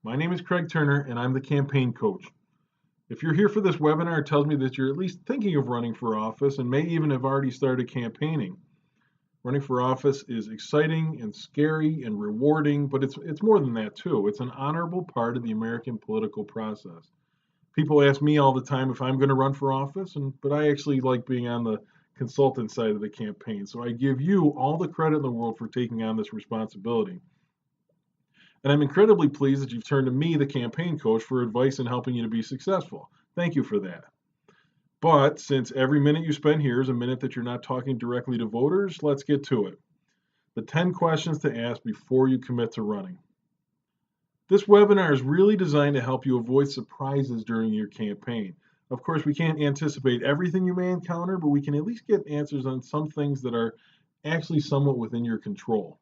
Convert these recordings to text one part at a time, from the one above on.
My name is Craig Turner, and I'm the campaign coach. If you're here for this webinar, it tells me that you're at least thinking of running for office and may even have already started campaigning. Running for office is exciting and scary and rewarding, but it's more than that too. It's an honorable part of the American political process. People ask me all the time if I'm going to run for office, but I actually like being on the consultant side of the campaign. So I give you all the credit in the world for taking on this responsibility. And I'm incredibly pleased that you've turned to me, the campaign coach, for advice in helping you to be successful. Thank you for that. But since every minute you spend here is a minute that you're not talking directly to voters, let's get to it. The 10 questions to ask before you commit to running. This webinar is really designed to help you avoid surprises during your campaign. Of course, we can't anticipate everything you may encounter, but we can at least get answers on some things that are actually somewhat within your control.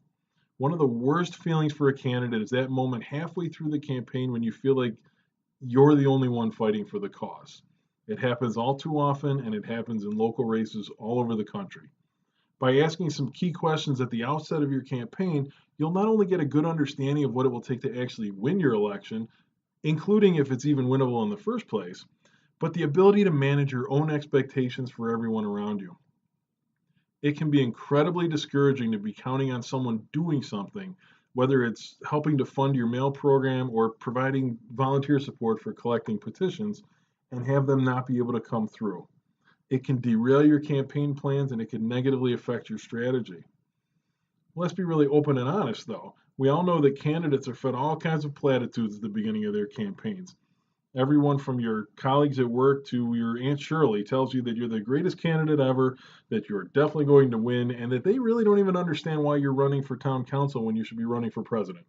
One of the worst feelings for a candidate is that moment halfway through the campaign when you feel like you're the only one fighting for the cause. It happens all too often, and it happens in local races all over the country. By asking some key questions at the outset of your campaign, you'll not only get a good understanding of what it will take to actually win your election, including if it's even winnable in the first place, but the ability to manage your own expectations for everyone around you. It can be incredibly discouraging to be counting on someone doing something, whether it's helping to fund your mail program or providing volunteer support for collecting petitions, and have them not be able to come through. It can derail your campaign plans and it can negatively affect your strategy. Let's be really open and honest, though. We all know that candidates are fed all kinds of platitudes at the beginning of their campaigns. Everyone from your colleagues at work to your Aunt Shirley tells you that you're the greatest candidate ever, that you're definitely going to win, and that they really don't even understand why you're running for town council when you should be running for president.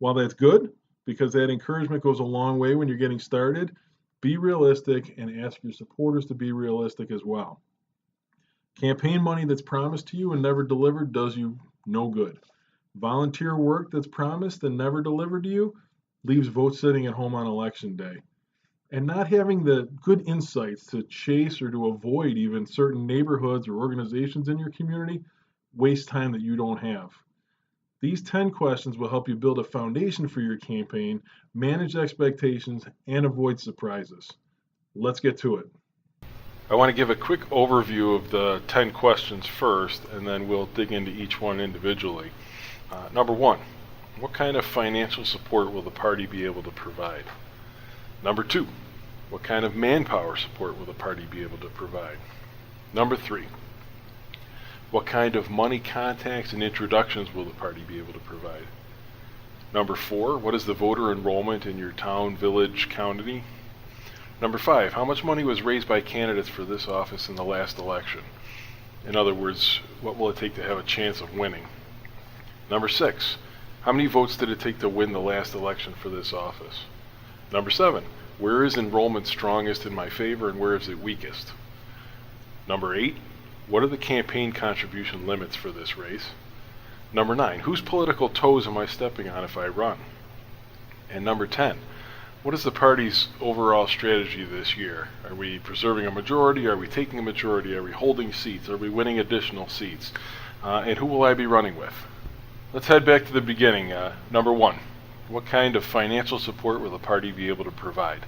While that's good, because that encouragement goes a long way when you're getting started, be realistic and ask your supporters to be realistic as well. Campaign money that's promised to you and never delivered does you no good. Volunteer work that's promised and never delivered to you leaves votes sitting at home on election day. And not having the good insights to chase or to avoid even certain neighborhoods or organizations in your community wastes time that you don't have. These 10 questions will help you build a foundation for your campaign, manage expectations, and avoid surprises. Let's get to it. I want to give a quick overview of the 10 questions first, and then we'll dig into each one individually. Number one, what kind of financial support will the party be able to provide? Number two, what kind of manpower support will the party be able to provide? Number three, what kind of money contacts and introductions will the party be able to provide? Number four, what is the voter enrollment in your town, village, county? Number five, how much money was raised by candidates for this office in the last election? In other words, what will it take to have a chance of winning? Number six, how many votes did it take to win the last election for this office? Number seven, where is enrollment strongest in my favor and where is it weakest? Number eight, what are the campaign contribution limits for this race? Number nine, whose political toes am I stepping on if I run? And number 10, what is the party's overall strategy this year? Are we preserving a majority? Are we taking a majority? Are we holding seats? Are we winning additional seats? And who will I be running with? Let's head back to the beginning. Number one, what kind of financial support will the party be able to provide?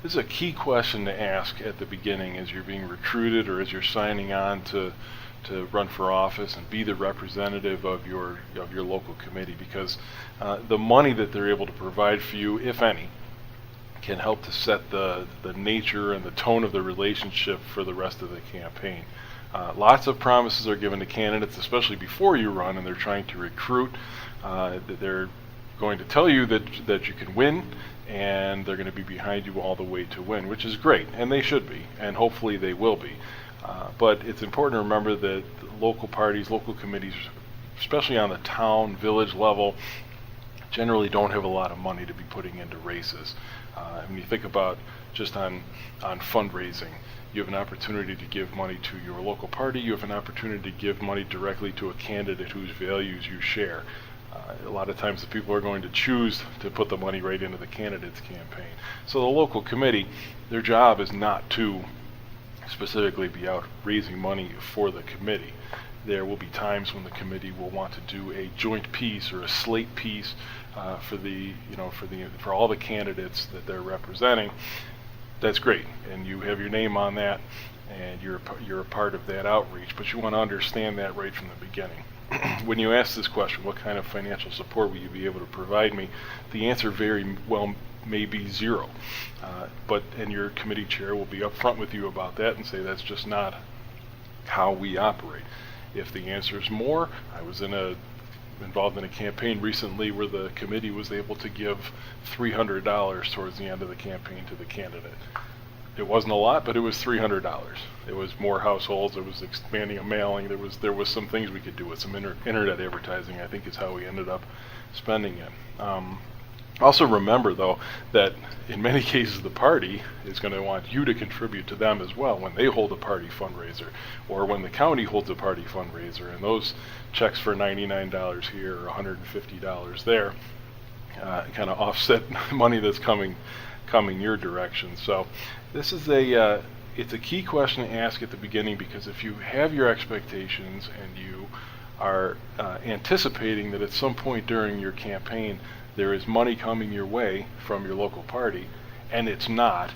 This is a key question to ask at the beginning as you're being recruited or as you're signing on to run for office and be the representative of your local committee, because the money that they're able to provide for you, if any, can help to set the nature and the tone of the relationship for the rest of the campaign. Lots of promises are given to candidates, especially before you run and they're trying to recruit. They're going to tell you that you can win, and they're going to be behind you all the way to win, which is great, and they should be, and hopefully they will be. But it's important to remember that local parties, local committees, especially on the town, village level, generally don't have a lot of money to be putting into races. When you think about just on fundraising, you have an opportunity to give money to your local party, you have an opportunity to give money directly to a candidate whose values you share. A lot of times the people are going to choose to put the money right into the candidate's campaign. So the local committee, their job is not to specifically be out raising money for the committee. There will be times when the committee will want to do a joint piece or a slate piece for all the candidates that they're representing. That's great, and you have your name on that, and you're a part of that outreach. But you want to understand that right from the beginning. When you ask this question, what kind of financial support will you be able to provide me? The answer very well may be zero. And your committee chair will be upfront with you about that and say that's just not how we operate. If the answer is more, I was involved in a campaign recently where the committee was able to give $300 towards the end of the campaign to the candidate. It wasn't a lot, but it was $300. It was more households. It was expanding a mailing. There was some things we could do with some internet advertising, I think is how we ended up spending it. Also remember, though, that in many cases the party is going to want you to contribute to them as well when they hold a party fundraiser, or when the county holds a party fundraiser, and those checks for $99 here or $150 there kind of offset money that's coming your direction. So this is it's a key question to ask at the beginning, because if you have your expectations and you are anticipating that at some point during your campaign there is money coming your way from your local party, and it's not,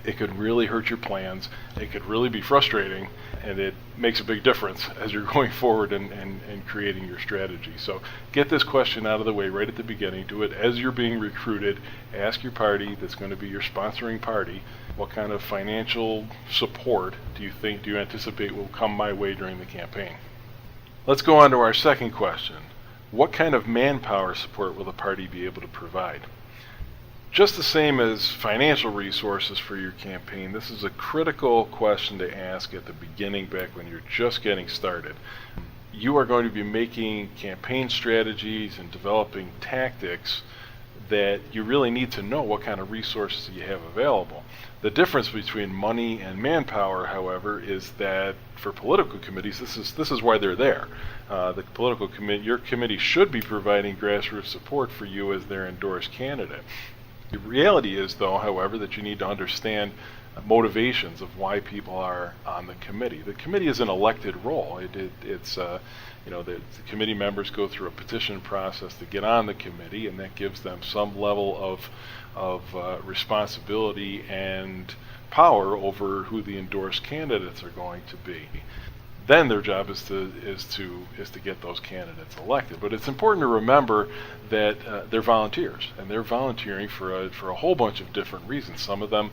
it could really hurt your plans. It could really be frustrating, and it makes a big difference as you're going forward and creating your strategy. So get this question out of the way right at the beginning. Do it as you're being recruited. Ask your party that's going to be your sponsoring party, what kind of financial support do you anticipate will come my way during the campaign? Let's go on to our second question. What kind of manpower support will the party be able to provide? Just the same as financial resources for your campaign, this is a critical question to ask at the beginning, back when you're just getting started. You are going to be making campaign strategies and developing tactics that you really need to know what kind of resources you have available. The difference between money and manpower, however, is that for political committees, this is why they're there. Your committee should be providing grassroots support for you as their endorsed candidate. The reality is, though, however, that you need to understand motivations of why people are on the committee. The committee is an elected role. The committee members go through a petition process to get on the committee, and that gives them some level of responsibility and power over who the endorsed candidates are going to be. Then their job is to get those candidates elected. But it's important to remember that they're volunteers, and they're volunteering for a whole bunch of different reasons. Some of them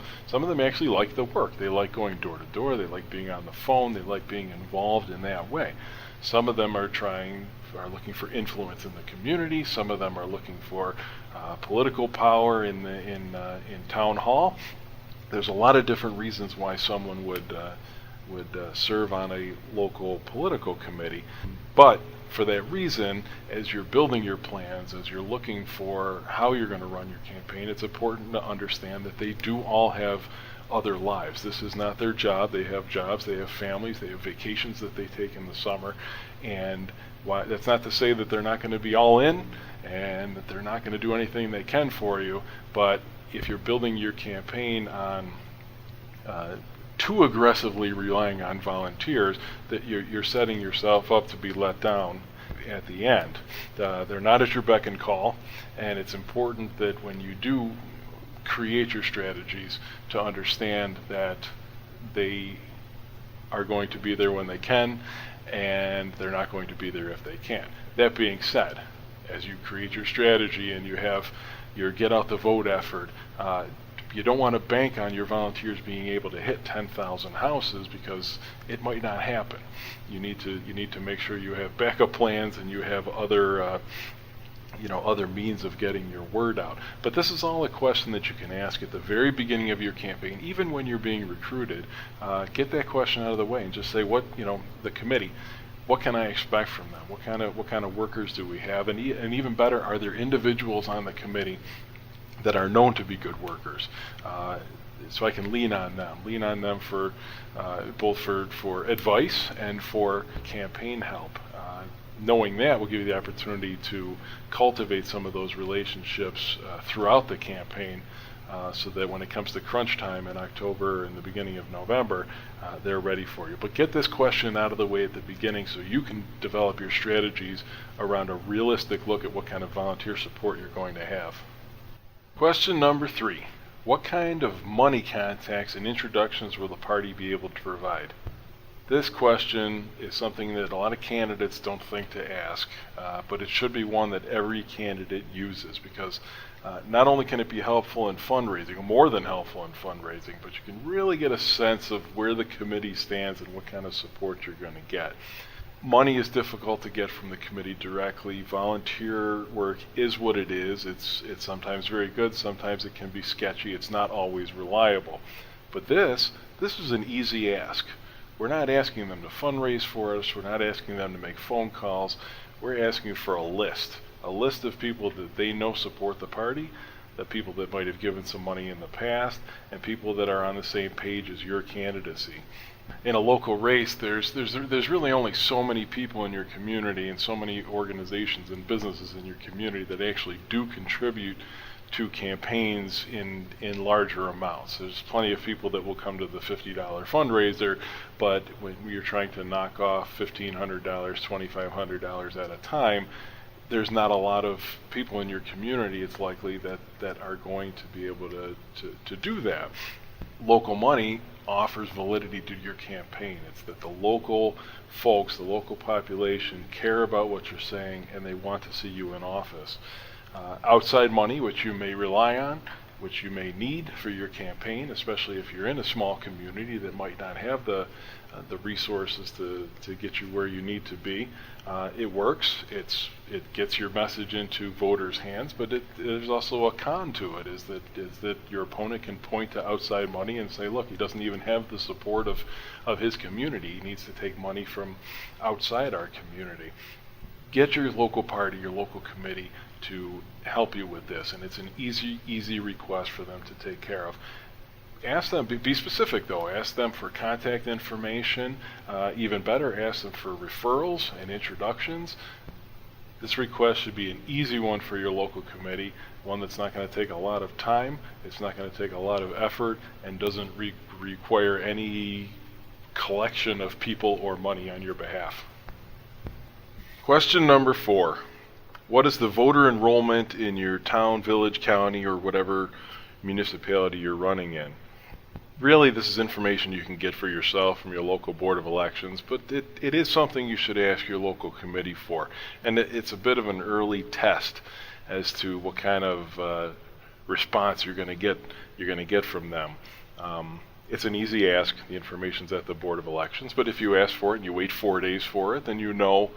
actually like the work. They like going door to door. They like being on the phone. They like being involved in that way. Some of them are looking for influence in the community. Some of them are looking for political power in town hall. There's a lot of different reasons why someone would serve on a local political committee. But for that reason, as you're building your plans, as you're looking for how you're going to run your campaign, it's important to understand that they do all have other lives. This is not their job. They have jobs, they have families, they have vacations that they take in the summer, and that's not to say that they're not going to be all in and that they're not going to do anything they can for you. But if you're building your campaign on too aggressively relying on volunteers, that you're setting yourself up to be let down at the end. They're not at your beck and call, and it's important that when you do create your strategies to understand that they are going to be there when they can, and they're not going to be there if they can't. That being said, as you create your strategy and you have your get out the vote effort, you don't want to bank on your volunteers being able to hit 10,000 houses, because it might not happen. You need to make sure you have backup plans and you have other means of getting your word out. But this is all a question that you can ask at the very beginning of your campaign, even when you're being recruited. Get that question out of the way and just say, the committee, what can I expect from them? What kind of workers do we have? And even better, are there individuals on the committee that are known to be good workers, so I can lean on them for both for advice and for campaign help. Knowing that will give you the opportunity to cultivate some of those relationships throughout the campaign so that when it comes to crunch time in October and the beginning of November, they're ready for you. But get this question out of the way at the beginning so you can develop your strategies around a realistic look at what kind of volunteer support you're going to have. Question number 3. What kind of money contacts and introductions will the party be able to provide? This question is something that a lot of candidates don't think to ask, but it should be one that every candidate uses, because not only can it be helpful in fundraising, more than helpful in fundraising, but you can really get a sense of where the committee stands and what kind of support you're going to get. Money is difficult to get from the committee directly. Volunteer work is what it is. It's sometimes very good, sometimes it can be sketchy. It's not always reliable. But this is an easy ask. We're not asking them to fundraise for us. We're not asking them to make phone calls. We're asking for a list of people that they know support the party, the people that might have given some money in the past, and people that are on the same page as your candidacy. In a local race, there's really only so many people in your community and so many organizations and businesses in your community that actually do contribute to campaigns in larger amounts. There's plenty of people that will come to the $50 fundraiser, but when you're trying to knock off $1,500, $2,500 at a time, there's not a lot of people in your community, it's likely, that are going to be able to do that. Local money offers validity to your campaign. It's that the local folks, the local population care about what you're saying and they want to see you in office. Outside money, which you may rely on, which you may need for your campaign, especially if you're in a small community that might not have the resources to get you where you need to be. It works. It gets your message into voters' hands, but there's also a con to it, is that your opponent can point to outside money and say, look, he doesn't even have the support of his community. He needs to take money from outside our community. Get your local party, your local committee to help you with this, and it's an easy request for them to take care of. Ask them, be specific though, ask them for contact information, even better, ask them for referrals and introductions. This request should be an easy one for your local committee, one that's not going to take a lot of time, it's not going to take a lot of effort, and doesn't require any collection of people or money on your behalf. Question number 4. What is the voter enrollment in your town, village, county, or whatever municipality you're running in? Really, this is information you can get for yourself from your local board of elections, but it is something you should ask your local committee for. And it's a bit of an early test as to what kind of response you're going to get from them. It's an easy ask. The information's at the board of elections, but if you ask for it and you wait 4 days for it, then you know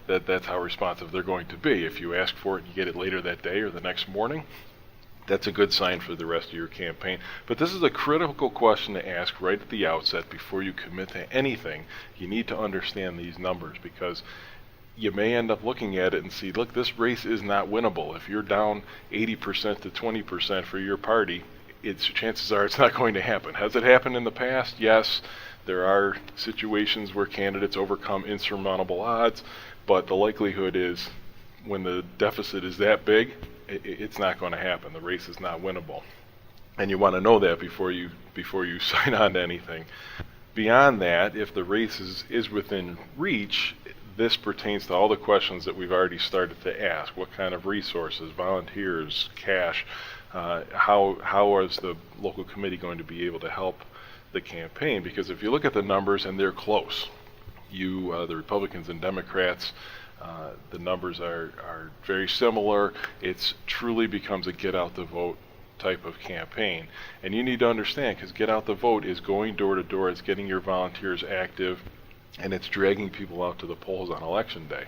that's how responsive they're going to be. If you ask for it and you get it later that day or the next morning, that's a good sign for the rest of your campaign. But this is a critical question to ask right at the outset before you commit to anything. You need to understand these numbers, because you may end up looking at it and see, look, this race is not winnable. If you're down 80% to 20% for your party, chances are it's not going to happen. Has it happened in the past? Yes. There are situations where candidates overcome insurmountable odds, but the likelihood is when the deficit is that big, it's not going to happen. The race is not winnable. And you want to know that before you sign on to anything. Beyond that, if the race is within reach, this pertains to all the questions that we've already started to ask. What kind of resources, volunteers, cash, how is the local committee going to be able to help the campaign? Because if you look at the numbers and they're close, the Republicans and Democrats, the numbers are very similar. It truly becomes a get out the vote type of campaign. And you need to understand, because get out the vote is going door to door, it's getting your volunteers active, and it's dragging people out to the polls on election day.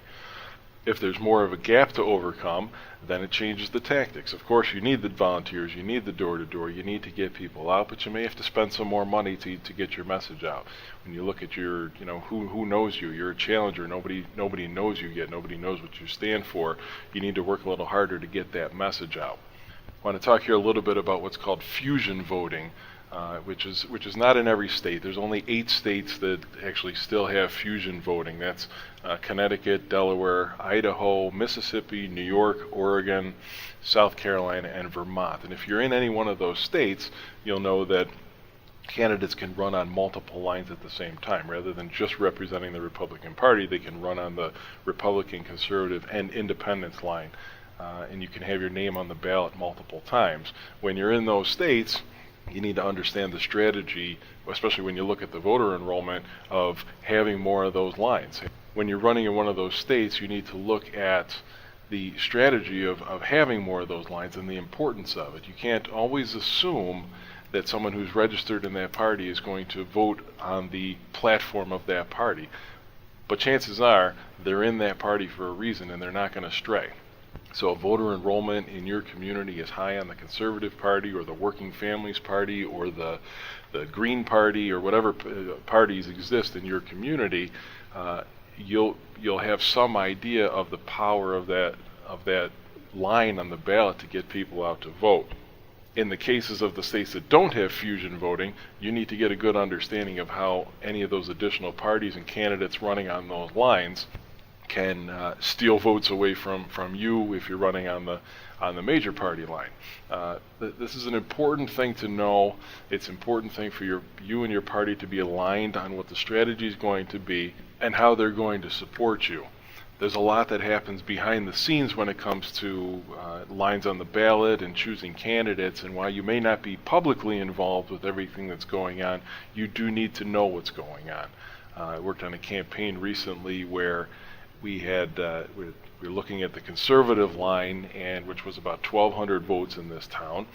If there's more of a gap to overcome, then it changes the tactics. Of course, you need the volunteers, you need the door-to-door, you need to get people out, but you may have to spend some more money to get your message out. When you look at your, who knows you, you're a challenger, nobody knows you yet, nobody knows what you stand for. You need to work a little harder to get that message out. I want to talk here a little bit about what's called fusion voting. which is not in every state. There's only 8 states that actually still have fusion voting. That's Connecticut, Delaware, Idaho, Mississippi, New York, Oregon, South Carolina, and Vermont. And if you're in any one of those states, you'll know that candidates can run on multiple lines at the same time. Rather than just representing the Republican Party, they can run on the Republican, Conservative, and Independence line. And you can have your name on the ballot multiple times. When you're in those states, you need to understand the strategy, especially when you look at the voter enrollment, of having more of those lines. When you're running in one of those states, you need to look at the strategy of having more of those lines and the importance of it. You can't always assume that someone who's registered in that party is going to vote on the platform of that party. But chances are they're in that party for a reason and they're not going to stray. So if voter enrollment in your community is high on the Conservative Party or the Working Families Party or the Green Party or whatever parties exist in your community, you'll have some idea of the power of that line on the ballot to get people out to vote. In the cases of the states that don't have fusion voting, you need to get a good understanding of how any of those additional parties and candidates running on those lines can steal votes away from you if you're running on the major party line. This is an important thing to know. It's an important thing for you and your party to be aligned on what the strategy is going to be and how they're going to support you. There's a lot that happens behind the scenes when it comes to lines on the ballot and choosing candidates, and while you may not be publicly involved with everything that's going on, you do need to know what's going on. I worked on a campaign recently where we were looking at the conservative line, and which was about 1,200 votes in this town,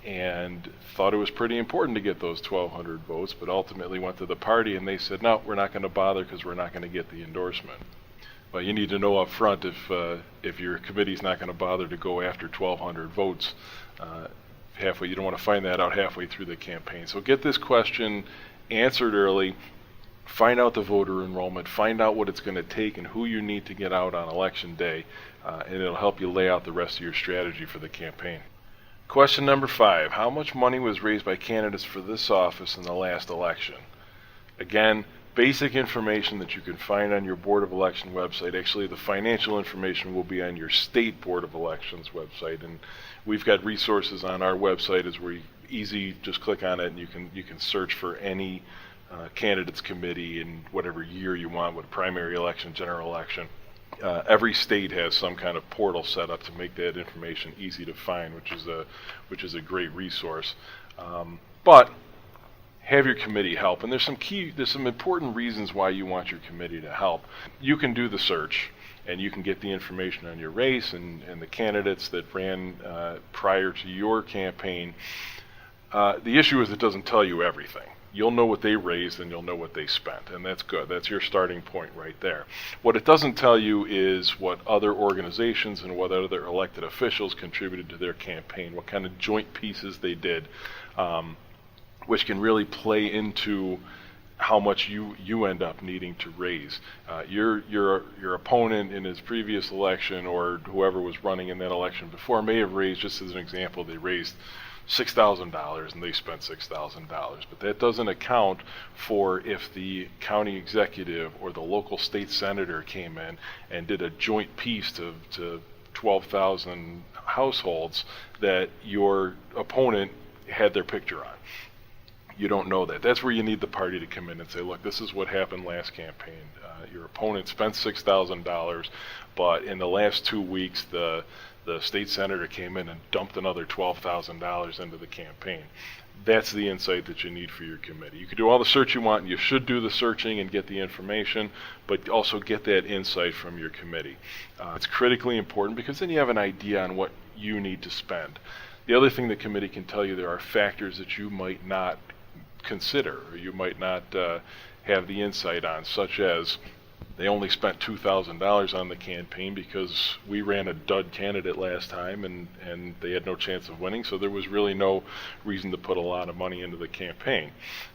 and thought it was pretty important to get those 1,200 votes, but ultimately went to the party and they said, no, we're not going to bother because we're not going to get the endorsement. Well, you need to know up front if your committee's not going to bother to go after 1,200 votes halfway. You don't want to find that out halfway through the campaign. So get this question answered early. Find out the voter enrollment. Find out what it's going to take and who you need to get out on election day, and it'll help you lay out the rest of your strategy for the campaign. Question number 5. How much money was raised by candidates for this office in the last election? Again, basic information that you can find on your Board of Election website. Actually, the financial information will be on your state Board of Elections website, and we've got resources on our website as where easy, just click on it and you can search for any candidates committee in whatever year you want, with primary election, general election. Every state has some kind of portal set up to make that information easy to find, which is a great resource. But have your committee help, and there's some important reasons why you want your committee to help. You can do the search, and you can get the information on your race and the candidates that ran prior to your campaign. The issue is it doesn't tell you everything. You'll know what they raised and you'll know what they spent, and that's good. That's your starting point right there. What it doesn't tell you is what other organizations and what other elected officials contributed to their campaign, what kind of joint pieces they did, which can really play into how much you end up needing to raise. Your opponent in his previous election, or whoever was running in that election before, may have raised, just as an example, they raised $6,000 and they spent $6,000. But that doesn't account for if the county executive or the local state senator came in and did a joint piece to 12,000 households that your opponent had their picture on. You don't know that. That's where you need the party to come in and say, look, this is what happened last campaign. Your opponent spent $6,000, but in the last 2 weeks, the state senator came in and dumped another $12,000 into the campaign. That's the insight that you need for your committee. You can do all the search you want, and you should do the searching and get the information, but also get that insight from your committee. It's critically important because then you have an idea on what you need to spend. The other thing the committee can tell you, there are factors that you might not consider or you might not have the insight on, such as they only spent $2,000 on the campaign because we ran a dud candidate last time and they had no chance of winning, so there was really no reason to put a lot of money into the campaign,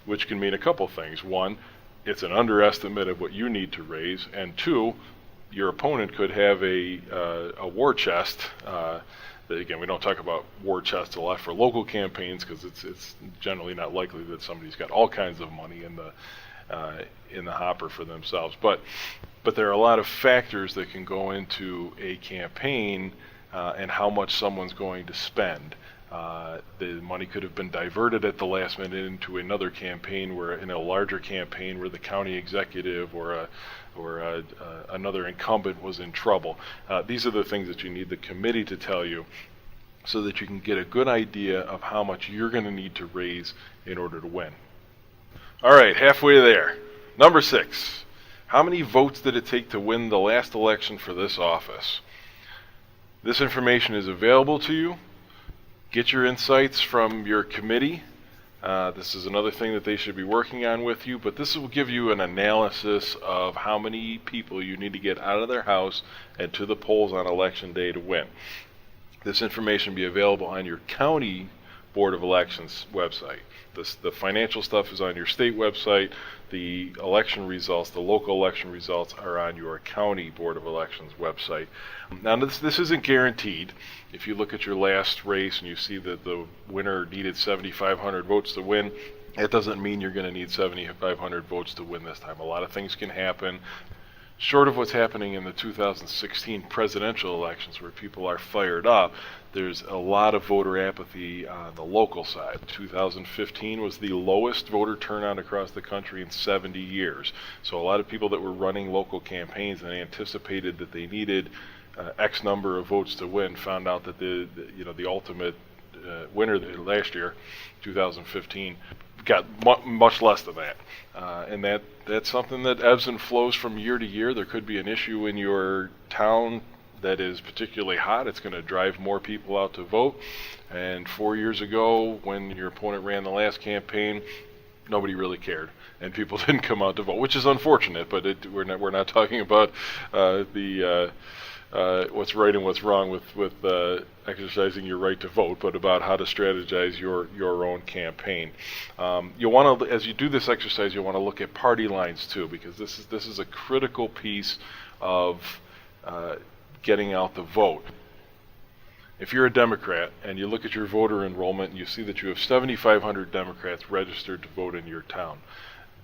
which can mean a couple things. One, it's an underestimate of what you need to raise, and two, your opponent could have a war chest Again, we don't talk about war chest to left for local campaigns because it's generally not likely that somebody's got all kinds of money in the hopper for themselves. But there are a lot of factors that can go into a campaign and how much someone's going to spend. The money could have been diverted at the last minute into another campaign, in a larger campaign where the county executive or another incumbent was in trouble. These are the things that you need the committee to tell you so that you can get a good idea of how much you're going to need to raise in order to win. All right, halfway there. Number 6. How many votes did it take to win the last election for this office? This information is available to you. Get your insights from your committee. This is another thing that they should be working on with you, but this will give you an analysis of how many people you need to get out of their house and to the polls on election day to win. This information will be available on your county Board of Elections website. The financial stuff is on your state website. The election results, the local election results, are on your county Board of Elections website. Now, this isn't guaranteed. If you look at your last race and you see that the winner needed 7,500 votes to win, it doesn't mean you're going to need 7,500 votes to win this time. A lot of things can happen. Short of what's happening in the 2016 presidential elections where people are fired up, there's a lot of voter apathy on the local side. 2015 was the lowest voter turnout across the country in 70 years. So a lot of people that were running local campaigns and anticipated that they needed X number of votes to win found out that the ultimate winner last year, 2015, got much less than that. And that's something that ebbs and flows from year to year. There could be an issue in your town that is particularly hot. It's going to drive more people out to vote. And 4 years ago, when your opponent ran the last campaign, nobody really cared, and people didn't come out to vote, which is unfortunate. But we're not talking about what's right and what's wrong with exercising your right to vote, but about how to strategize your own campaign. You'll want to, as you do this exercise, you'll want to look at party lines too, because this is a critical piece of getting out the vote. If you're a Democrat and you look at your voter enrollment and you see that you have 7,500 Democrats registered to vote in your town,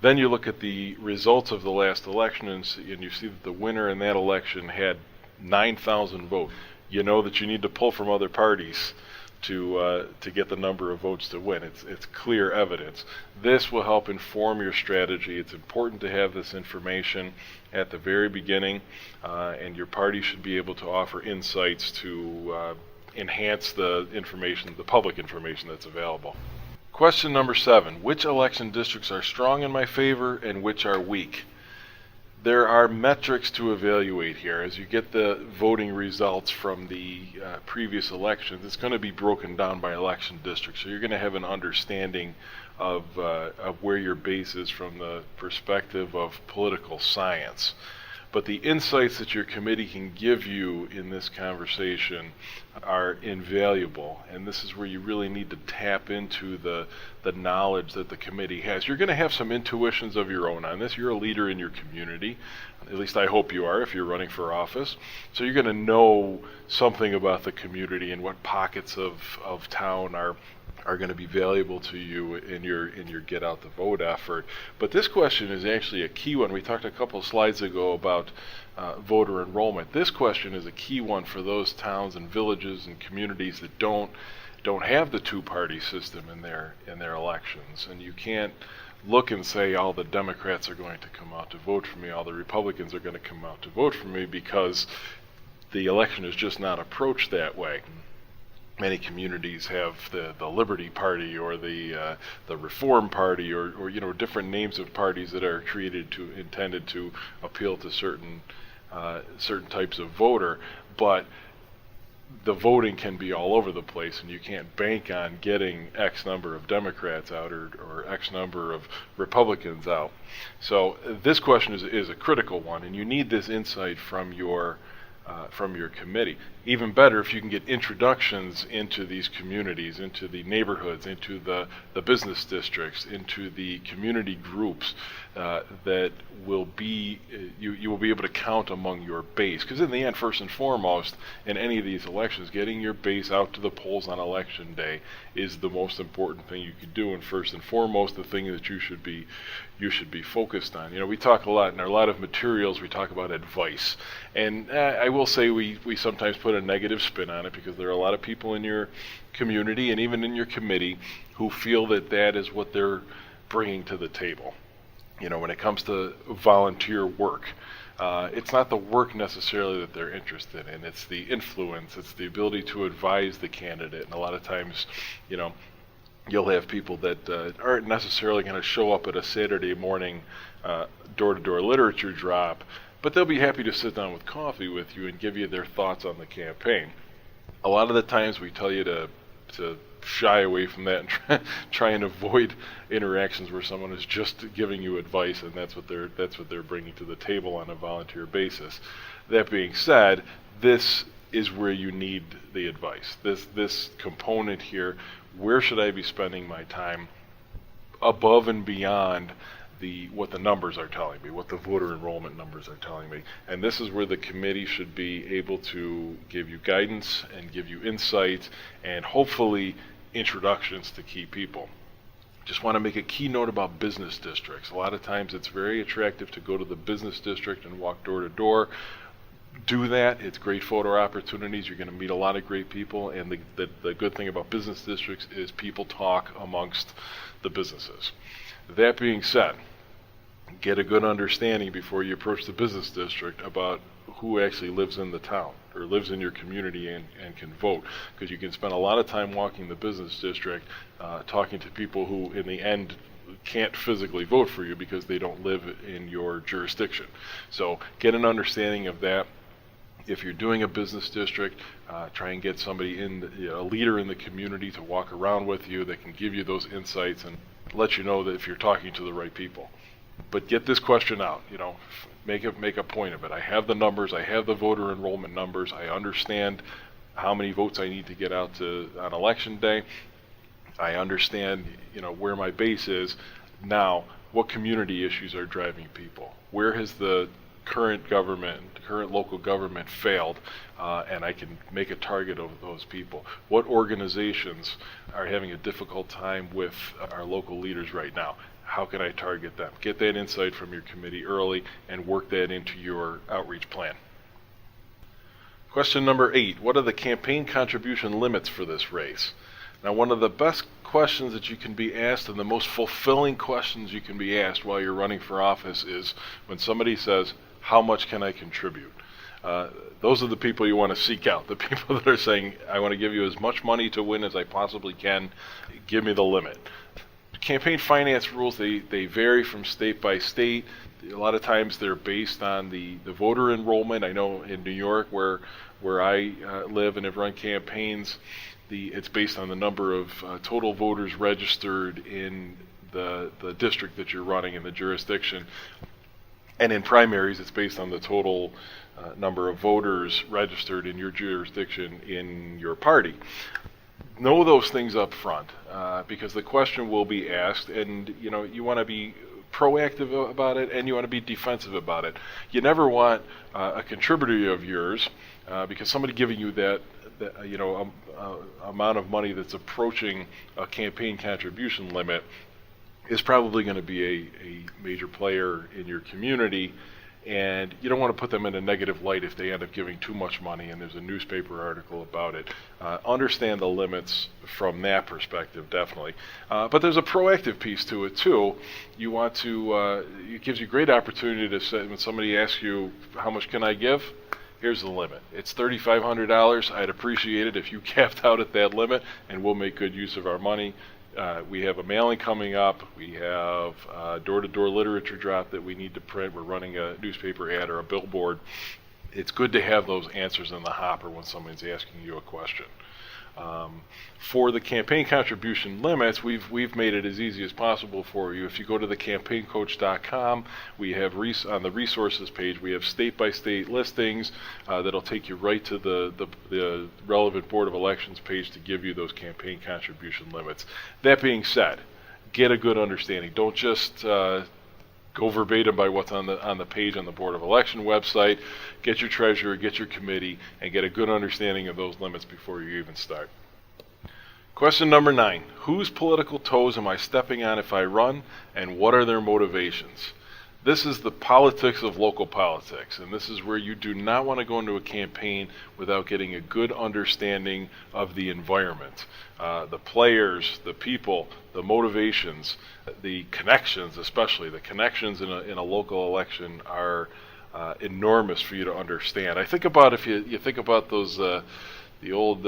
then you look at the results of the last election and you see that the winner in that election had 9,000 votes. You know that you need to pull from other parties to get the number of votes to win. It's clear evidence. This will help inform your strategy. It's important to have this information at the very beginning, and your party should be able to offer insights to enhance the information, the public information that's available. Question number 7. Which election districts are strong in my favor and which are weak? There are metrics to evaluate here. As you get the voting results from the previous elections, it's going to be broken down by election district. So you're going to have an understanding of where your base is from the perspective of political science. But the insights that your committee can give you in this conversation are invaluable, and this is where you really need to tap into the knowledge that the committee has. You're going to have some intuitions of your own on this. You're a leader in your community. At least I hope you are if you're running for office. So you're going to know something about the community and what pockets of town are going to be valuable to you in your get out the vote effort. But this question is actually a key one. We talked a couple of slides ago about voter enrollment. This question is a key one for those towns and villages and communities that don't have the two-party system in their elections. And you can't look and say all the Democrats are going to come out to vote for me, all the Republicans are going to come out to vote for me, because the election is just not approached that way. Many communities have the Liberty Party or the Reform Party or different names of parties that are intended to appeal to certain types of voter, but the voting can be all over the place, and you can't bank on getting X number of Democrats out or X number of Republicans out. So this question is a critical one, and you need this insight from your committee. Even better if you can get introductions into these communities, into the neighborhoods, into the business districts, into the community groups that will be, you will be able to count among your base. Because in the end, first and foremost, in any of these elections, getting your base out to the polls on election day is the most important thing you could do, and first and foremost, the thing that you should be focused on. We talk a lot in a lot of materials, we talk about advice. And I will say we sometimes put a negative spin on it, because there are a lot of people in your community and even in your committee who feel that that is what they're bringing to the table. When it comes to volunteer work, it's not the work necessarily that they're interested in, it's the influence, it's the ability to advise the candidate. And a lot of times, you'll have people that aren't necessarily going to show up at a Saturday morning door-to-door literature drop, but they'll be happy to sit down with coffee with you and give you their thoughts on the campaign. A lot of the times we tell you to shy away from that and try and avoid interactions where someone is just giving you advice, and that's what they're bringing to the table on a volunteer basis. That being said, this is where you need the advice. This component here, where should I be spending my time above and beyond what the numbers are telling me, what the voter enrollment numbers are telling me. And this is where the committee should be able to give you guidance and give you insight and hopefully introductions to key people. Just want to make a key note about business districts. A lot of times it's very attractive to go to the business district and walk door to door. Do that. It's great photo opportunities. You're going to meet a lot of great people, and the good thing about business districts is people talk amongst the businesses. That being said, get a good understanding before you approach the business district about who actually lives in the town or lives in your community and can vote, because you can spend a lot of time walking the business district talking to people who in the end can't physically vote for you because they don't live in your jurisdiction. So get an understanding of that. If you're doing a business district, try and get somebody a leader in the community to walk around with you that can give you those insights and let you know that if you're talking to the right people. But get this question out, make a point of it. I have the numbers, I have the voter enrollment numbers, I understand how many votes I need to get out on election day. I understand, where my base is. Now, what community issues are driving people? Where has the current local government failed, and I can make a target of those people. What organizations are having a difficult time with our local leaders right now? How can I target them? Get that insight from your committee early and work that into your outreach plan. Question number 8, what are the campaign contribution limits for this race? Now, one of the best questions that you can be asked and the most fulfilling questions you can be asked while you're running for office is when somebody says, how much can I contribute? Those are the people you want to seek out, the people that are saying, I want to give you as much money to win as I possibly can, give me the limit. Campaign finance rules, they vary from state by state. A lot of times they're based on the voter enrollment. I know in New York where I live and have run campaigns, it's based on the number of total voters registered in the district that you're running in the jurisdiction. And in primaries, it's based on the total number of voters registered in your jurisdiction in your party. Know those things up front because the question will be asked, and you want to be proactive about it and you want to be defensive about it. You never want a contributor of yours because somebody giving you that amount of money that's approaching a campaign contribution limit is probably going to be a major player in your community, and you don't want to put them in a negative light if they end up giving too much money and there's a newspaper article about it. Understand the limits from that perspective, definitely. But there's a proactive piece to it too. You want to, it gives you great opportunity to say, when somebody asks you, how much can I give? Here's the limit. It's $3,500. I'd appreciate it if you capped out at that limit, and we'll make good use of our money. We have a mailing coming up. We have a door-to-door literature drop that we need to print. We're running a newspaper ad or a billboard. It's good to have those answers in the hopper when someone's asking you a question. For the campaign contribution limits, we've made it as easy as possible for you. If you go to the campaigncoach.com, we have on the resources page, we have state-by-state listings that'll take you right to the relevant Board of Elections page to give you those campaign contribution limits. That being said, get a good understanding. Don't just go verbatim by what's on the page on the Board of Election website. Get your treasurer, get your committee, and get a good understanding of those limits before you even start. Question number 9. Whose political toes am I stepping on if I run, and what are their motivations? This is the politics of local politics, and this is where you do not want to go into a campaign without getting a good understanding of the environment, the players, the people, the motivations, the connections, especially. The connections in a local election are enormous for you to understand. I think about if you think about those the old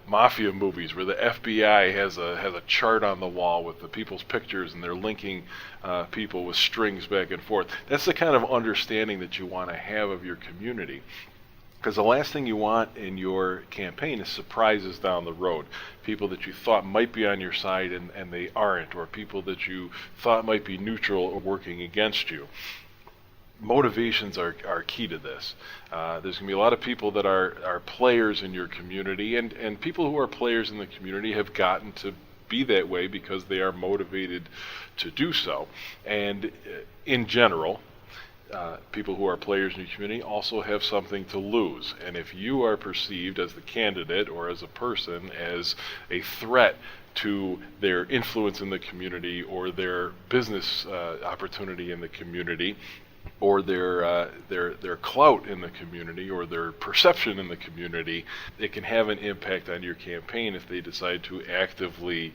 mafia movies where the FBI has a chart on the wall with the people's pictures and they're linking people with strings back and forth. That's the kind of understanding that you want to have of your community. Because the last thing you want in your campaign is surprises down the road. People that you thought might be on your side and they aren't, or people that you thought might be neutral or working against you. Motivations are key to this. There's going to be a lot of people that are players in your community, and people who are players in the community have gotten to be that way because they are motivated to do so. And in general, people who are players in your community also have something to lose. And if you are perceived as the candidate or as a person as a threat to their influence in the community or their business opportunity in the community, or their clout in the community, or their perception in the community, it can have an impact on your campaign if they decide to actively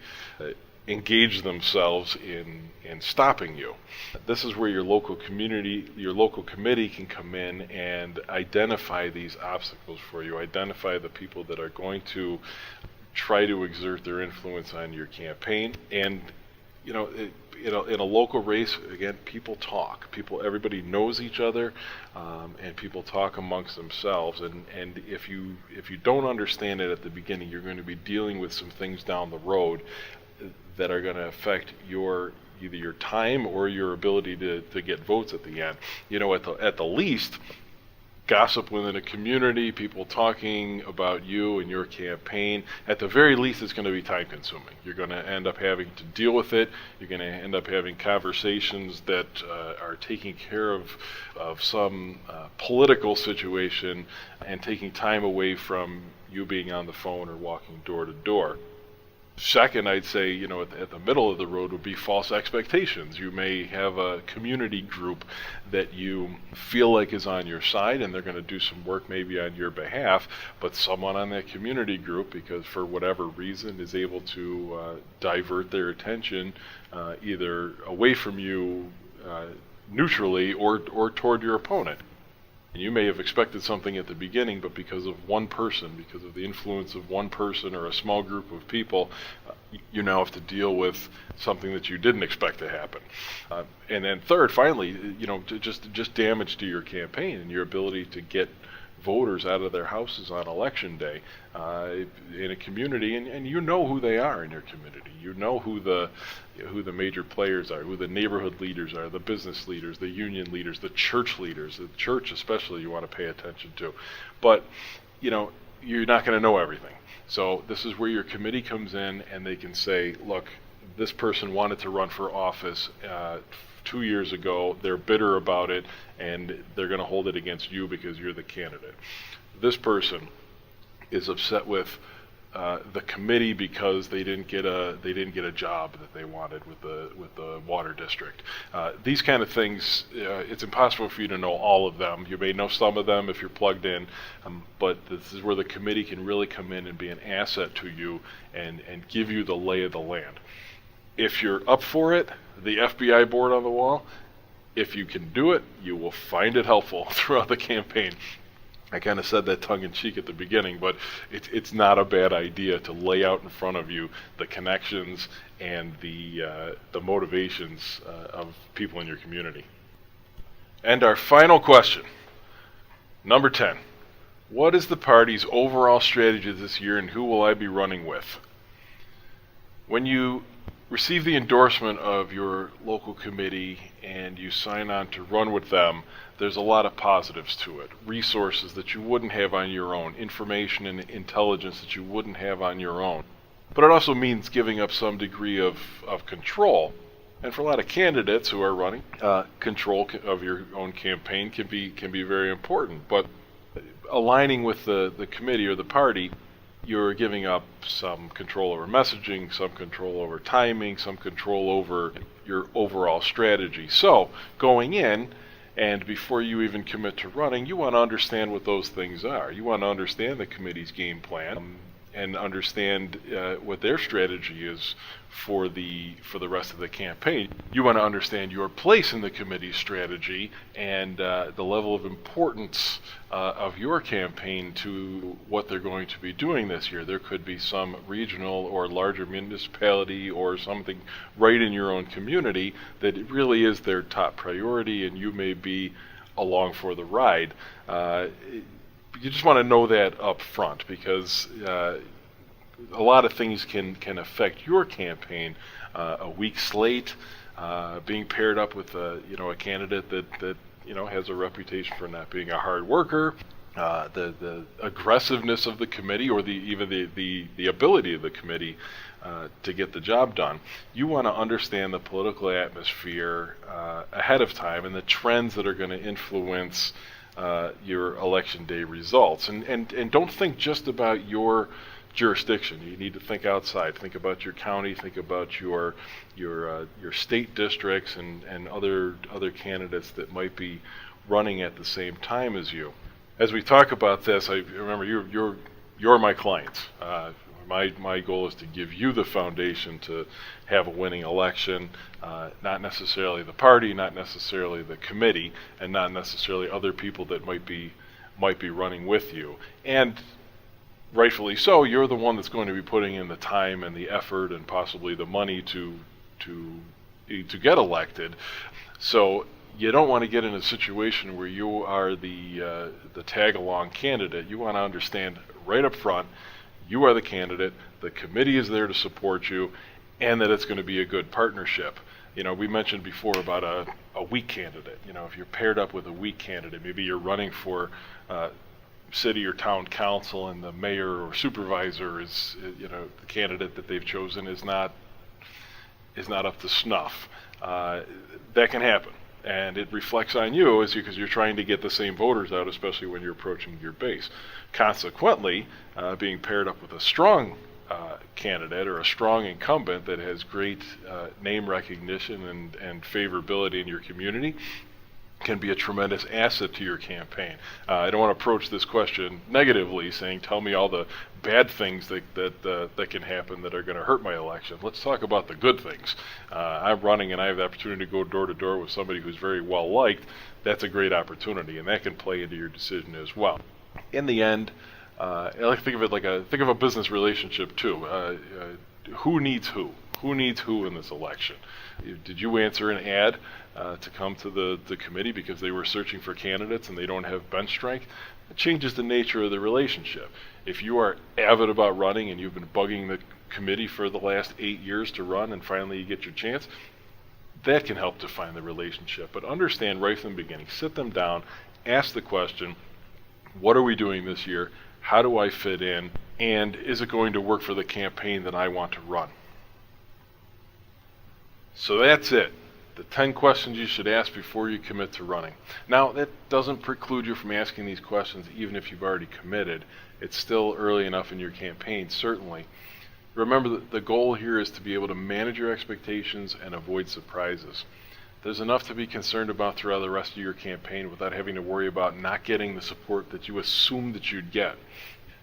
engage themselves in stopping you. This is where your local committee can come in and identify these obstacles for you, identify the people that are going to try to exert their influence on your campaign. And in a local race, again, people talk. Everybody knows each other, and people talk amongst themselves. And if you don't understand it at the beginning, you're going to be dealing with some things down the road that are going to affect either your time or your ability to get votes at the end. At the least, gossip within a community, people talking about you and your campaign, at the very least it's going to be time consuming. You're going to end up having to deal with it. You're going to end up having conversations that are taking care of some political situation and taking time away from you being on the phone or walking door to door. Second, I'd say, at the middle of the road would be false expectations. You may have a community group that you feel like is on your side, and they're going to do some work maybe on your behalf, but someone on that community group, because for whatever reason, is able to divert their attention either away from you neutrally or toward your opponent. And you may have expected something at the beginning, but because of one person, because of the influence of one person or a small group of people, you now have to deal with something that you didn't expect to happen. And then third, finally, just damage to your campaign and your ability to get voters out of their houses on election day in a community, and you know who they are in your community. You know who the major players are, who the neighborhood leaders are, the business leaders, the union leaders, the church leaders. The church especially you want to pay attention to. But you're not going to know everything. So this is where your committee comes in and they can say, look, this person wanted to run for office 2 years ago, they're bitter about it, and they're going to hold it against you because you're the candidate. This person is upset with the committee because they didn't get a job that they wanted with the water district. These kind of things, it's impossible for you to know all of them. You may know some of them if you're plugged in, but this is where the committee can really come in and be an asset to you and give you the lay of the land. If you're up for it, the FBI board on the wall, if you can do it, you will find it helpful throughout the campaign. I kind of said that tongue-in-cheek at the beginning, but it's not a bad idea to lay out in front of you the connections and the motivations of people in your community. And our final question, number 10. What is the party's overall strategy this year, and who will I be running with? When you receive the endorsement of your local committee and you sign on to run with them, there's a lot of positives to it. Resources that you wouldn't have on your own, information and intelligence that you wouldn't have on your own. But it also means giving up some degree of control. And for a lot of candidates who are running, control of your own campaign can be very important. But aligning with the committee or the party, you're giving up some control over messaging, some control over timing, some control over your overall strategy. So going in, and before you even commit to running, you want to understand what those things are. You want to understand the committee's game plan and understand what their strategy is for the rest of the campaign. You want to understand your place in the committee's strategy and the level of importance of your campaign to what they're going to be doing this year. There could be some regional or larger municipality or something right in your own community that it really is their top priority, and you may be along for the ride. You just want to know that up front, because a lot of things can affect your campaign. A weak slate, being paired up with a candidate that has a reputation for not being a hard worker, the aggressiveness of the committee, or even the ability of the committee to get the job done. You want to understand the political atmosphere ahead of time and the trends that are going to influence your election day results. And don't think just about your jurisdiction. You need to think outside. Think about your county. Think about your state districts and other candidates that might be running at the same time as you. As we talk about this, I remember you're my clients. My goal is to give you the foundation to have a winning election, not necessarily the party, not necessarily the committee, and not necessarily other people that might be running with you. And rightfully so, you're the one that's going to be putting in the time and the effort and possibly the money to get elected. So you don't want to get in a situation where you are the tag-along candidate. You want to understand right up front, you are the candidate, the committee is there to support you, and that it's going to be a good partnership. We mentioned before about a weak candidate. If you're paired up with a weak candidate, maybe you're running for city or town council, and the mayor or supervisor is, the candidate that they've chosen is not up to snuff. That can happen, and it reflects on you because you're trying to get the same voters out, especially when you're approaching your base. Consequently, being paired up with a strong candidate or a strong incumbent that has great name recognition and favorability in your community can be a tremendous asset to your campaign. I don't want to approach this question negatively, saying, tell me all the bad things that can happen that are going to hurt my election. Let's talk about the good things. I'm running and I have the opportunity to go door to door with somebody who's very well liked. That's a great opportunity, and that can play into your decision as well. In the end, I like to think of it think of a business relationship too. Who needs who? Who needs who in this election? Did you answer an ad to come to the committee because they were searching for candidates and they don't have bench strength? It changes the nature of the relationship. If you are avid about running and you've been bugging the committee for the last 8 years to run and finally you get your chance, that can help define the relationship. But understand right from the beginning, sit them down, ask the question, what are we doing this year? How do I fit in? And is it going to work for the campaign that I want to run? So that's it. The 10 questions you should ask before you commit to running. Now, that doesn't preclude you from asking these questions even if you've already committed. It's still early enough in your campaign, certainly. Remember that the goal here is to be able to manage your expectations and avoid surprises. There's enough to be concerned about throughout the rest of your campaign without having to worry about not getting the support that you assumed that you'd get.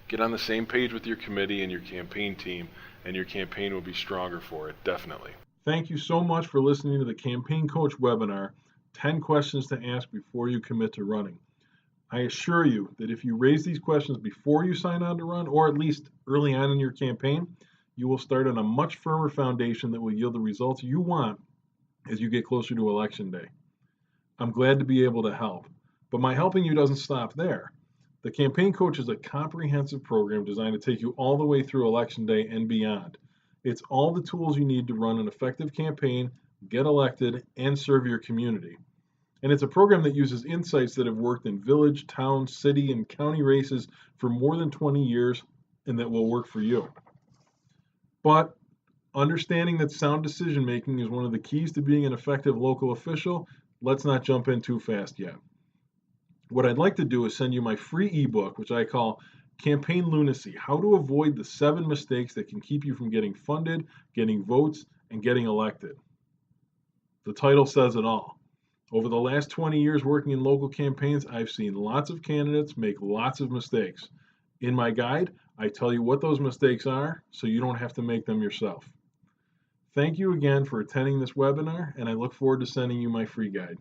Get on the same page with your committee and your campaign team, and your campaign will be stronger for it, definitely. Thank you so much for listening to the Campaign Coach webinar, 10 questions to ask before you commit to running. I assure you that if you raise these questions before you sign on to run, or at least early on in your campaign, you will start on a much firmer foundation that will yield the results you want as you get closer to Election Day. I'm glad to be able to help, but my helping you doesn't stop there. The Campaign Coach is a comprehensive program designed to take you all the way through Election Day and beyond. It's all the tools you need to run an effective campaign, get elected, and serve your community. And it's a program that uses insights that have worked in village, town, city, and county races for more than 20 years and that will work for you. But understanding that sound decision making is one of the keys to being an effective local official, let's not jump in too fast yet. What I'd like to do is send you my free ebook, which I call Campaign Lunacy: How to Avoid the 7 Mistakes That Can Keep You from Getting Funded, Getting Votes, and Getting Elected. The title says it all. Over the last 20 years working in local campaigns, I've seen lots of candidates make lots of mistakes. In my guide, I tell you what those mistakes are so you don't have to make them yourself. Thank you again for attending this webinar, and I look forward to sending you my free guide.